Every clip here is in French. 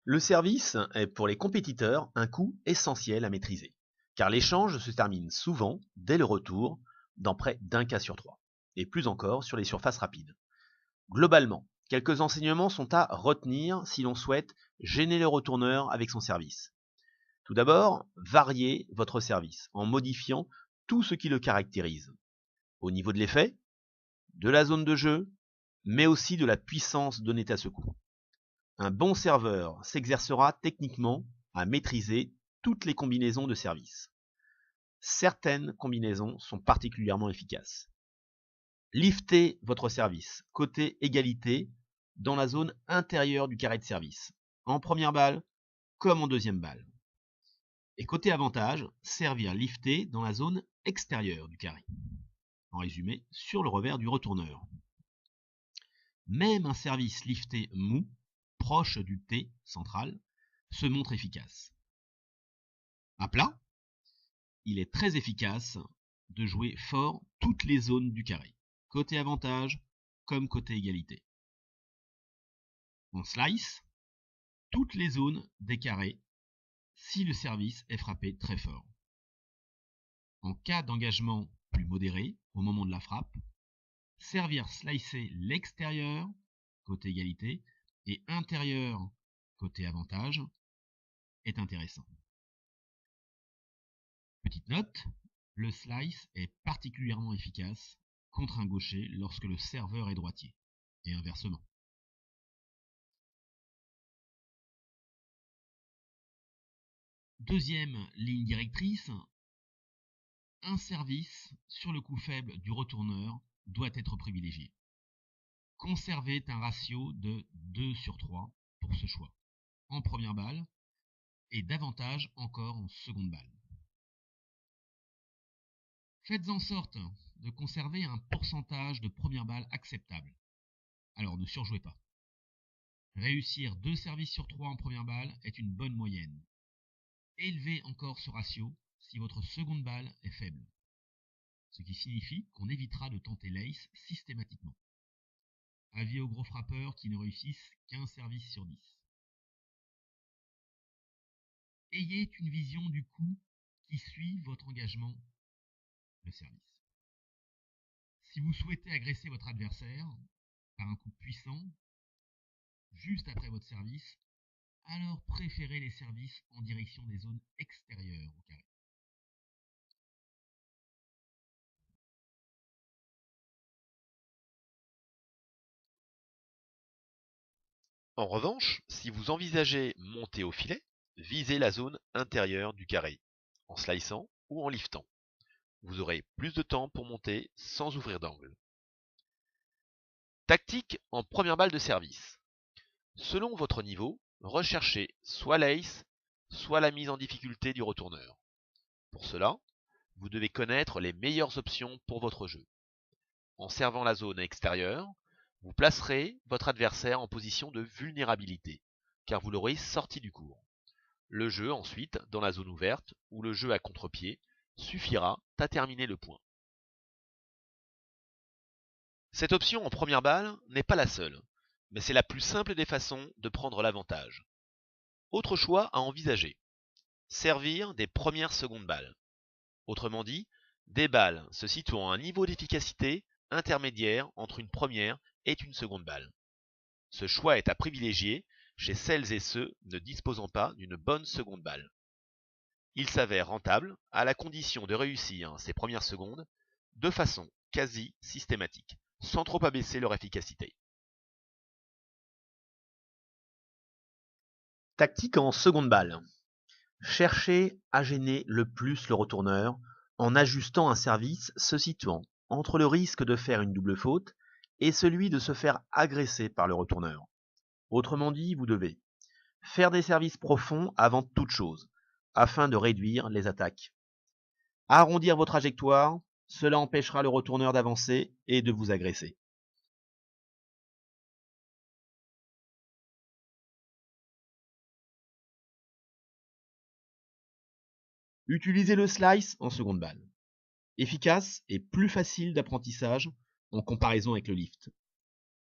Le service est pour les compétiteurs un coût essentiel à maîtriser, car l'échange se termine souvent dès le retour, dans près d'un cas sur trois, et plus encore sur les surfaces rapides. Globalement, quelques enseignements sont à retenir si l'on souhaite gêner le retourneur avec son service. Tout d'abord, variez votre service en modifiant tout ce qui le caractérise. Au niveau de l'effet, de la zone de jeu, mais aussi de la puissance donnée à ce coup. Un bon serveur s'exercera techniquement à maîtriser toutes les combinaisons de services. Certaines combinaisons sont particulièrement efficaces. Liftez votre service côté égalité dans la zone intérieure du carré de service, en première balle comme en deuxième balle. Et côté avantage, servir lifté dans la zone extérieure du carré. En résumé, sur le revers du retourneur. Même un service lifté mou, proche du T central, se montre efficace. À plat, il est très efficace de jouer fort toutes les zones du carré, côté avantage comme côté égalité. En slice, toutes les zones des carrés si le service est frappé très fort. En cas d'engagement plus modéré au moment de la frappe, servir slicer l'extérieur, côté égalité, et intérieur, côté avantage, est intéressant. Petite note, le slice est particulièrement efficace contre un gaucher lorsque le serveur est droitier, et inversement. Deuxième ligne directrice, un service sur le coup faible du retourneur doit être privilégié. Conservez un ratio de 2 sur 3 pour ce choix, en première balle, et davantage encore en seconde balle. Faites en sorte de conserver un pourcentage de première balle acceptable. Alors ne surjouez pas. Réussir 2 services sur 3 en première balle est une bonne moyenne. Élevez encore ce ratio si votre seconde balle est faible. Ce qui signifie qu'on évitera de tenter l'ace systématiquement. Avis aux gros frappeurs qui ne réussissent qu'un service sur 10. Ayez une vision du coup qui suit votre engagement de service. Si vous souhaitez agresser votre adversaire par un coup puissant, juste après votre service, alors préférez les services en direction des zones extérieures au carré. En revanche, si vous envisagez monter au filet, visez la zone intérieure du carré, en sliçant ou en liftant. Vous aurez plus de temps pour monter sans ouvrir d'angle. Tactique en première balle de service. Selon votre niveau, recherchez soit l'ace, soit la mise en difficulté du retourneur. Pour cela, vous devez connaître les meilleures options pour votre jeu. En servant la zone extérieure, vous placerez votre adversaire en position de vulnérabilité, car vous l'aurez sorti du cours. Le jeu ensuite, dans la zone ouverte, ou le jeu à contre-pied, suffira à terminer le point. Cette option en première balle n'est pas la seule, mais c'est la plus simple des façons de prendre l'avantage. Autre choix à envisager. Servir des premières secondes balles. Autrement dit, des balles se situant à un niveau d'efficacité intermédiaire entre une première et une seconde balle. Ce choix est à privilégier chez celles et ceux ne disposant pas d'une bonne seconde balle. Il s'avère rentable à la condition de réussir ces premières secondes de façon quasi systématique, sans trop abaisser leur efficacité. Tactique en seconde balle. Cherchez à gêner le plus le retourneur en ajustant un service se situant entre le risque de faire une double faute et celui de se faire agresser par le retourneur. Autrement dit, vous devez faire des services profonds avant toute chose, afin de réduire les attaques. Arrondir vos trajectoires, cela empêchera le retourneur d'avancer et de vous agresser. Utilisez le slice en seconde balle. Efficace et plus facile d'apprentissage en comparaison avec le lift.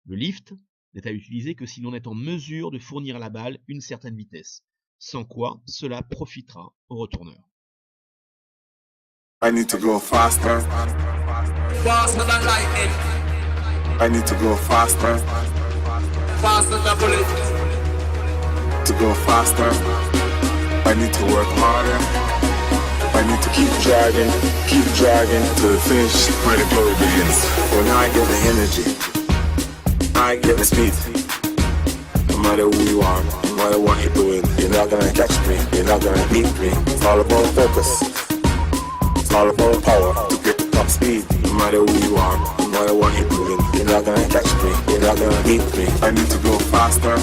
Le lift n'est à utiliser que si l'on est en mesure de fournir à la balle une certaine vitesse, sans quoi cela profitera au retourneur. I need to go faster. Faster than lightning. I need to go faster. Faster than bullet. To go faster, I need to work harder. I need to keep dragging to the finish where the glory begins. When I get the energy, I get the speed. No matter who you are, no matter what you're doing, you're not gonna catch me, you're not gonna beat me. It's all about focus, it's all about power to get the top speed. No matter who you are, no matter what you're doing, you're not gonna catch me, you're not gonna beat me. I need to go faster.